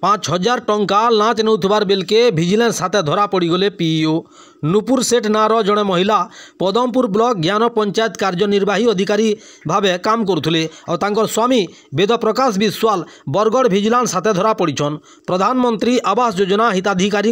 5,000 टंका लांच नौथबार बेलके विजिलेंस हाथे धरा पड़गले पीईओ। नुपुर सेठ नार जड़े महिला पदमपुर ब्लॉक ज्ञान पंचायत कार्यनिर्वाही अधिकारी भावे काम करुले और तांकर स्वामी वेद प्रकाश विश्वाल बरगढ़ विजिलेंस हाथे धरा पड़न। प्रधानमंत्री आवास योजना हिताधिकारी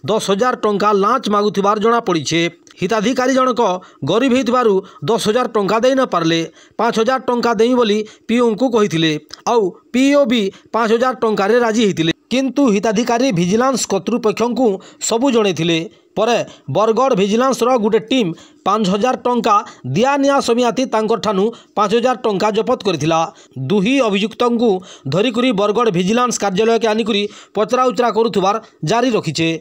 10,000 टंका लांच मागुथिबार जना पड़े। हिताधिकारी जनक गरीब होइतिबारु 10,000 टंका दे न पारले 5,000 टंका देई बोली पीओ को कहिथिले आउ पीओ भी 5,000 टंका रे राजी होइतिले, किंतु हिताधिकारी विजिलेंस कर्तृपक्षଙ୍କୁ सबु जणैथिले। परे बरगढ़ विजिलेंस रो गुटे टीम 5,000 टंका दिया निया समियाती तांकर ठानु 5,000 टंका जपत करथिला। दुही अभियुक्तଙ୍କୁ धरिकुरी बरगढ़ विजिलेंस कार्यालय के आनिकुरी पचरा उचरा करुथबार जारी रखिछे।